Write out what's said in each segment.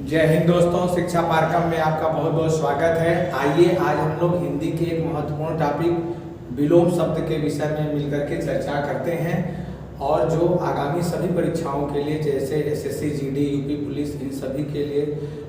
जय हिंद दोस्तों, शिक्षा पारकम में आपका बहुत बहुत स्वागत है। आइए आज हम लोग हिंदी के एक महत्वपूर्ण टॉपिक विलोम शब्द के विषय में मिलकर के चर्चा करते हैं और जो आगामी सभी परीक्षाओं के लिए जैसे एसएससी, जीडी, यूपी पुलिस, इन सभी के लिए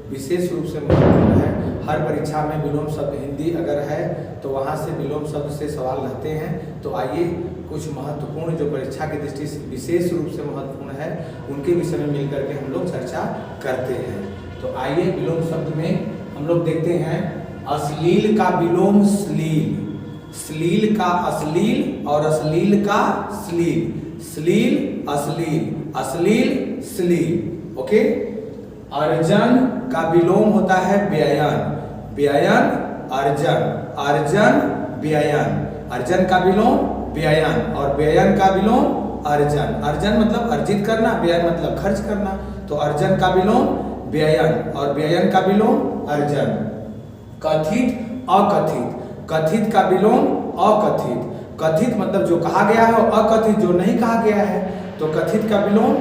विशेष रूप से महत्वपूर्ण है। हर परीक्षा में विलोम शब्द हिंदी अगर है तो वहाँ से विलोम शब्द से सवाल रहते हैं। तो आइए कुछ महत्वपूर्ण जो परीक्षा की दृष्टि से विशेष रूप से महत्वपूर्ण है उनके विषय में मिलकर के हम लोग चर्चा करते हैं। तो आइए विलोम शब्द में हम लोग देखते हैं अश्लील का विलोम श्लील, श्लील का अश्लील और अश्लील का श्लील, श्लील अश्लील, अश्लील श्लील। ओके। अर्जन का विलोम होता है व्ययन, व्ययन अर्जन, अर्जन व्ययन, अर्जन का विलोम व्ययन और व्ययन का विलोम अर्जन। अर्जन मतलब अर्जित करना, व्ययन मतलब खर्च करना। तो अर्जन का विलोम व्ययन और व्ययन का विलोम अर्जन। कथित अकथित, कथित का विलोम अकथित, कथित मतलब जो कहा गया है, अकथित जो नहीं कहा गया है। तो कथित का विलोम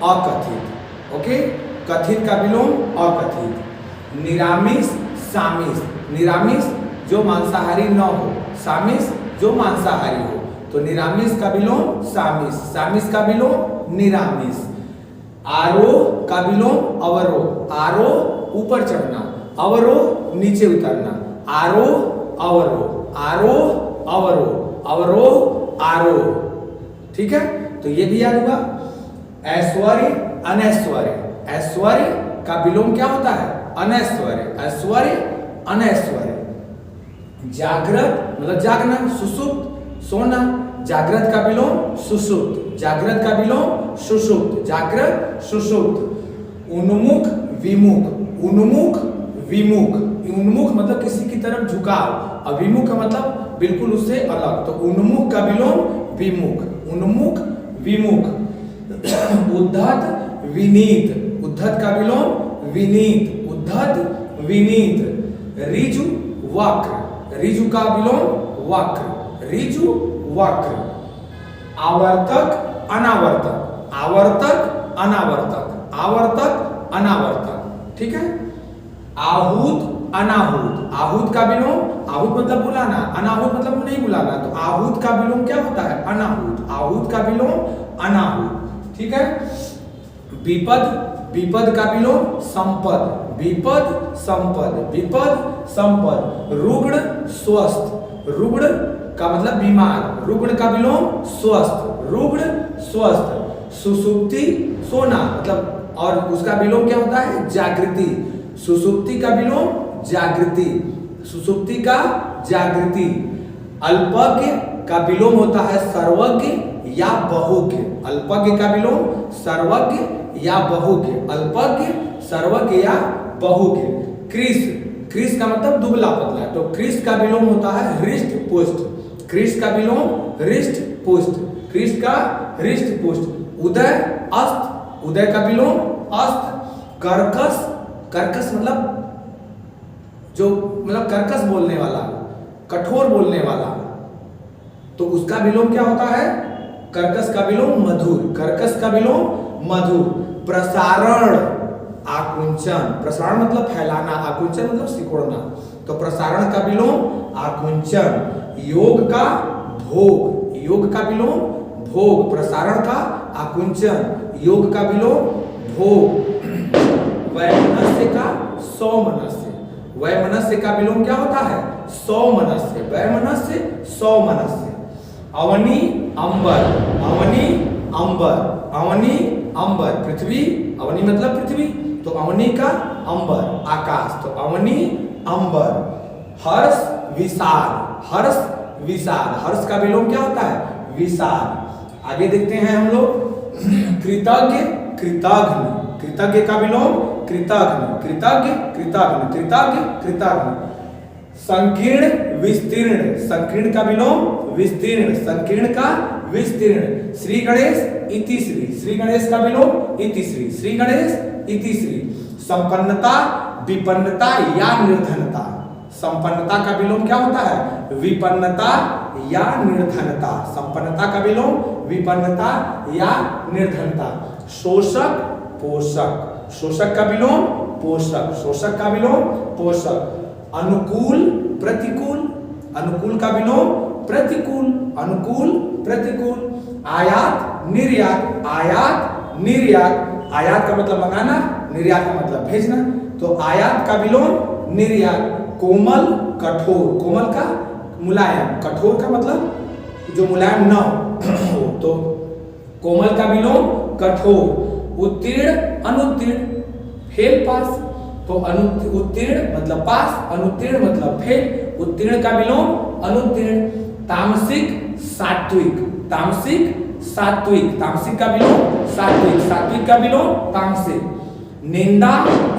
अकथित। ओके। कथित का विलोम अकथित। निरामिष सामिष, निरामिष जो मांसाहारी न हो, सामिष जो मांसाहारी हो। तो निरामिष का विलोम सामिष, सामिष का विलोम निरामिष। आरोह का विलोम अवरोह, आरोह ऊपर चढ़ना, अवरोह नीचे उतरना। आरोह अवरोह, आरोह अवरोह, अवरोह आरोह। ठीक है, तो ये भी याद हुआ। ऐश्वर्य अनैश्वर्य, ऐश्वर्य का विलोम क्या होता है? अनैश्वर्य, ऐश्वर्य अनैश्वर्य। जागृत मतलब जागना, सुषुप्त सोना, जागृत का विलोम सुषुप्त, जागृत का विलोम सुषुप्त, जागृत सुषुप्त। उन्मुख विमुख, उन्मुख विमुख, उन्मुख मतलब किसी की तरफ झुकाव, अभिमुख का मतलब बिल्कुल उससे अलग। तो उन्मुख का विलोम विमुख, उन्मुख विमुख। उद्धत विनीत, उद्धत का विलोम विनीत, उद्धत विनीत। ऋजु वक्र, ऋजु का विलोम वक्र, ऋजु वक्र। आवर्तक अनावर्तक, आवर्तक अनावर्तक, आवर्तक अनावर्तक। ठीक है। आहूत अनाहूत, आहूत का विलोम, आहूत मतलब बुलाना, अनाहूत मतलब नहीं बुलाना। तो आहूत का विलोम क्या होता है? अनाहूत, आहूत का विलोम अनाहूत। ठीक है। विपद, विपद का विलोम संपद, विपद संपद, विपद संपद। रुग्ण स्वस्थ, रुग्ण का मतलब बीमार, रुग्ण का विलोम स्वस्थ, रुग्ण स्वस्थ। सुसुप्ति सोना मतलब, और उसका विलोम क्या होता है? जागृति, सुसुप्ति का विलोम जागृति, सुसुप्ति का जागृति। अल्पज्ञ का विलोम होता है सर्वज्ञ या बहुज्ञ, अल्पज्ञ का विलोम सर्वज्ञ या बहुज्ञ, अल्पज्ञ सर्वज्ञ या बहुज्ञ। कृश, कृश का मतलब दुबला पतला, तो कृश का विलोम होता है हृष्ट पुष्ट, कृष का विलोम हृष्ट पुष्ट, कृष का हृष्ट पुष्ट। उदय अस्त, उदय का विलोम अस्त। कर्कश, कर्कश मतलब जो मतलब कर्कश बोलने वाला, कठोर बोलने वाला, तो उसका विलोम क्या होता है? कर्कश का विलोम मधुर, कर्कश का विलोम मधुर। प्रसारण आकुंचन, प्रसारण मतलब फैलाना, आकुंचन मतलब सिकोड़ना। तो प्रसारण का विलोम आकुंचन। योग का भोग, योग का विलोम भोग, प्रसारण का आकुंचन, योग का विलोम भोग। वैमनस्य का सौमनस्य, वैमनस्य का विलोम क्या होता है? सौमनस्य, वैमनस्य सौमनस्य। अवनी अंबर, अवनी अंबर, अवनी अंबर पृथ्वी, अवनी मतलब पृथ्वी, तो अवनी का अंबर आकाश, तो अवनी अंबर। हर्ष विषाद, हर्ष विषाद, हर्ष का विलोम क्या होता है? विषाद। आगे देखते हैं हम लोग। कृतज्ञ कृतघ्न, कृतज्ञ का विलोम कृतघ्न, कृतज्ञ कृतघ्न, कृतज्ञ कृतघ्न। संकीर्ण विस्तीर्ण, संकीर्ण का विलोम विस्तीर्ण, संकीर्ण का विस्तीर्ण। श्री गणेश इतिश्री, श्री गणेश का विलोम इतिश्री, श्री गणेश इतिश्री। संपन्नता विपन्नता या निर्धनता, संपन्नता का विलोम क्या होता है? विपन्नता या निर्धनता, संपन्नता का विलोम विपन्नता या निर्धनता। शोषक पोषक, शोषक का विलोम पोषक, शोषक का विलोम पोषक। अनुकूल प्रतिकूल, अनुकूल का विलोम प्रतिकूल, अनुकूल प्रतिकूल। आयात निर्यात, आयात निर्यात, आयात का मतलब मंगाना, निर्यात का मतलब भेजना, तो आयात का विलोम निर्यात। कोमल कठोर, कोमल का मुलायम, कठोर का मतलब जो मुलायम न हो, तो कोमल का विलोम कठोर। उत्तीर्ण अनुत्तीर्ण, फेल पास, तो उत्तीर्ण मतलब पास, अनुत्तीर्ण मतलब फेल, उत्तीर्ण का विलोम अनुत्तीर्ण। तामसिक सात्विक, तामसिक सात्विक, तामसिक का विलोम सात्विक, सात्विक का विलोम तामसिक। निंदा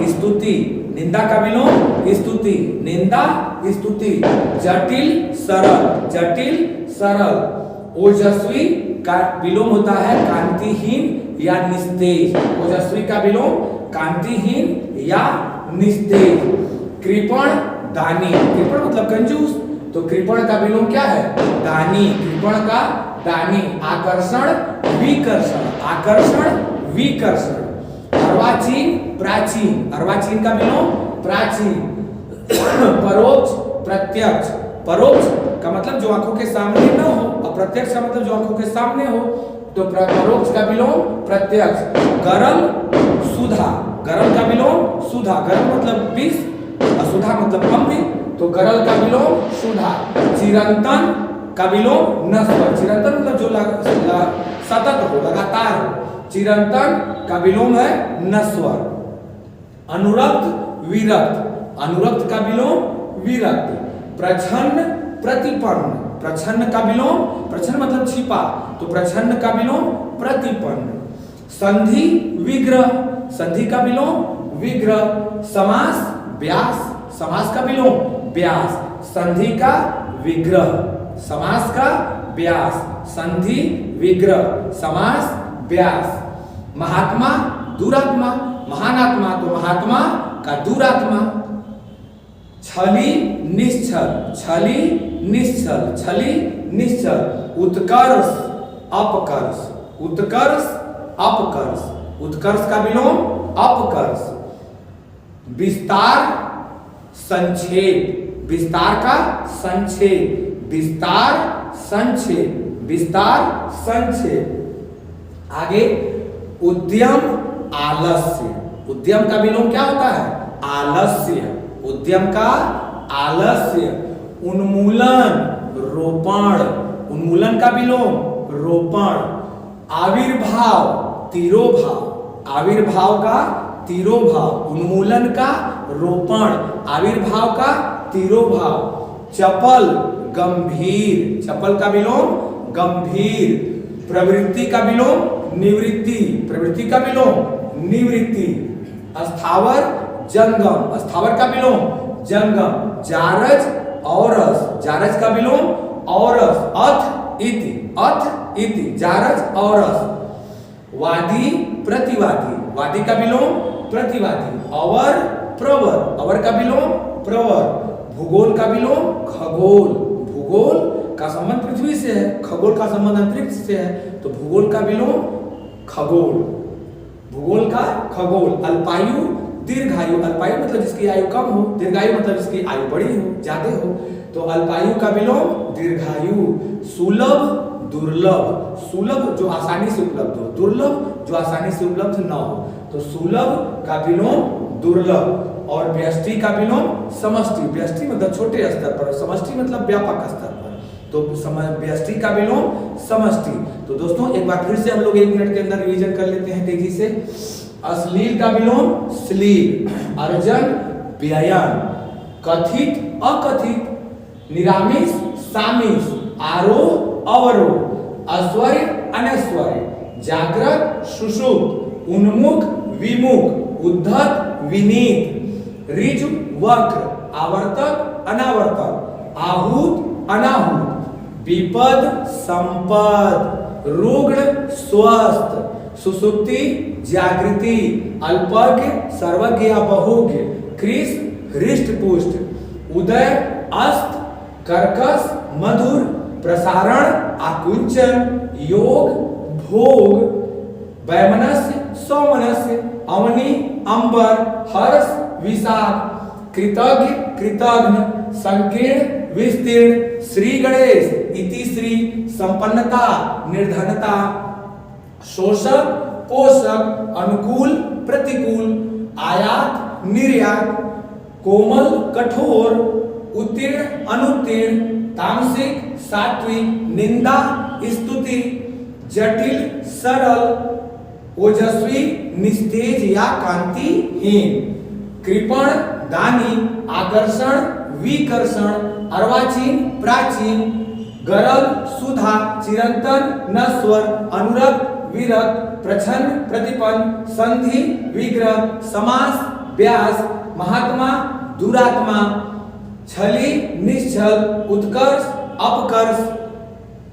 स्तुति, निंदा का विलोम स्तुति, निंदा स्तुति। जटिल सरल, जटिल सरल। ओजस्वी का विलोम होता है कांतिहीन या निस्तेज, ओजस्वी का विलोम कांतिहीन या निस्तेज। कृपण दानी, कृपण मतलब कंजूस, तो कृपण का विलोम क्या है? दानी, कृपण का दानी। आकर्षण विकर्षण, आकर्षण विकर्षण। अर्वाचीन प्राचीन, अर्वाचीन का विलोम प्राचीन। परोक्ष प्रत्यक्ष, परोक्ष का मतलब जो आंखों के सामने न हो, और प्रत्यक्ष का मतलब जो आंखों के सामने हो, तो परोक्ष का विलोम प्रत्यक्ष। गरल सुधा, गरल का विलोम सुधा, गरल मतलब विष, सुधा मतलब अमृत, तो गरल का विलोम सुधा। चिरंतन का विलोम नस्वर, चिरंतन मतलब जो सतत हो, लगातार हो, चिरंतन का विलोम है नस्वर। अनुरक्त विरक्त, अनुरक्त का विलोम विरक्त। प्रछन्न प्रतिपन्न, प्रछन्न का विलोम, प्रछन्न मतलब छिपा, तो प्रछन्न का विलोम प्रतिपन्न। संधि विग्रह, संधि का विलोम विग्रह। समास व्यास, समास का विलोम व्यास, संधि का विग्रह, समास का व्यास, संधि विग्रह, समास व्यास। महात्मा दुरात्मा, महान आत्मा तो महात्मा का दुरात्मा। छली निश्चल, छली निश्चल, छली निश्चल। उत्कर्ष अपकर्ष, उत्कर्ष अपकर्ष, उत्कर्ष का विलोम अपकर्ष। विस्तार संक्षेप, विस्तार का संक्षेप, विस्तार संक्षेप, विस्तार संक्षेप। आगे उद्यम आलस्य, उद्यम का विलोम क्या होता है? आलस्य, उद्यम का आलस्य। उन्मूलन रोपण, उन्मूलन का विलोम रोपण। आविर्भाव तिरोभाव, आविर्भाव का तिरोभाव, उन्मूलन का रोपण, आविर्भाव का तिरोभाव। चपल गंभीर, चपल का विलोम गंभीर। प्रवृत्ति का विलोम निवृत्ति, प्रवृत्ति का विलोम निवृत्ति। अस्थावर जंगम, अस्थावर का विलोम जंगम। जारज औरस, जारज का विलोम औरस। अथ इति, अथ इति, जारज औरस। वादी प्रतिवादी, वादी का विलोम प्रतिवादी। अवर प्रवर, अवर का विलोम प्रवर। भूगोल का विलोम खगोल, भूगोल का संबंध पृथ्वी से है, खगोल का संबंध अंतरिक्ष से है, तो भूगोल का विलोम खगोल, भूगोल का खगोल। अल्पायु दीर्घायु, अल्पायु मतलब जिसकी आयु कम हो, दीर्घायु मतलब जिसकी आयु बड़ी हो, ज्यादा हो, तो अल्पायु का विलोम दीर्घायु। सुलभ दुर्लभ, सुलभ जो आसानी से उपलब्ध हो, दुर्लभ जो आसानी से उपलब्ध न हो, तो सुलभ का विलोम दुर्लभ। और व्यष्टि का विलोम समष्टि, व्यष्टि मतलब छोटे स्तर पर, समष्टि मतलब व्यापक स्तर पर, तो व्यष्टि का विलोम समष्टि। तो दोस्तों एक बार फिर से हम लोग 1 मिनट के अंदर रिवीजन कर लेते हैं तेजी से। अश्लील का विलोम श्लील। अर्जन व्ययन। कथित अकथित। निरामिष सामिष। आरोह अवरोह। ऐश्वर्य अनैश्वर्य। जागृत सुषुप्त। उन्मुख विमुख। उद्धत विनीत। ऋजु वक्र। आवर्तक अनावर्तक। आहूत अनाहूत। विपद संपद। रुग्ण स्वस्थ। सुसुप्ति जागृति। अल्पज्ञ सर्वज्ञ या बहुज्ञ। कृश हृष्ट पुष्ट। उदय अस्त। कर्कश मधुर। प्रसारण आकुंचन। योग भोग। वैमनस्य सौमनस्य, अवनि अंबर, हर्ष विषाद, कृतज्ञ कृतघ्न, संकीर्ण विस्तीर्ण, श्री गणेश इति श्री, संपन्नता निर्धनता, शोषक पोषक, अनुकूल प्रतिकूल, आयात निर्यात, कोमल कठोर, उत्तीर्ण अनुत्तीर्ण, तामसिक सात्विक, निंदा स्तुति, जटिल सरल, ओजस्वी निस्तेज या कांतिहीन, कृपण दानी, आकर्षण विकर्षण, अर्वाचीन प्राचीन, गरल सुधा, चिरंतन नश्वर, अनुरक्त विरक्त, प्रछन्न प्रतिपन्न, संधि विग्रह, समास व्यास, महात्मा दुरात्मा, छली निश्चल, उत्कर्ष अपकर्ष,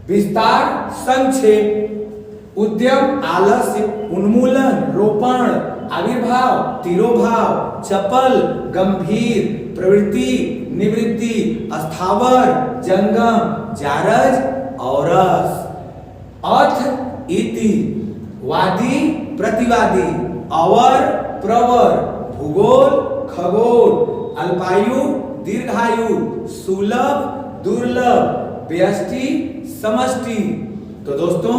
विस्तार संक्षेप, उद्यम आलस्य, उन्मूलन रोपण, आविर्भाव तिरोभाव, चपल गंभीर, प्रवृत्ति निवृत्ति, स्थावर जंगम, जारज औरस, अथ इति, वादी प्रतिवादी, अवर प्रवर, भूगोल खगोल, अल्पायु दीर्घायु, सुलभ दुर्लभ, व्यष्टि समष्टि। तो दोस्तों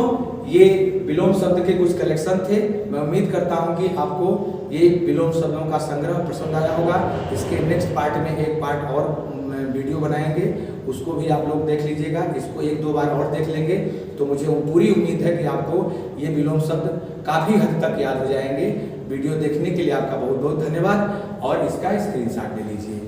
ये विलोम शब्द के कुछ कलेक्शन थे। मैं उम्मीद करता हूं कि आपको ये विलोम शब्दों का संग्रह पसंद आया होगा। इसके नेक्स्ट पार्ट में एक पार्ट और वीडियो बनाएंगे, उसको भी आप लोग देख लीजिएगा। इसको एक दो बार और देख लेंगे तो मुझे पूरी उम्मीद है कि आपको ये विलोम शब्द काफ़ी हद तक याद हो जाएंगे। वीडियो देखने के लिए आपका बहुत बहुत धन्यवाद और इसका स्क्रीनशॉट ले लीजिए।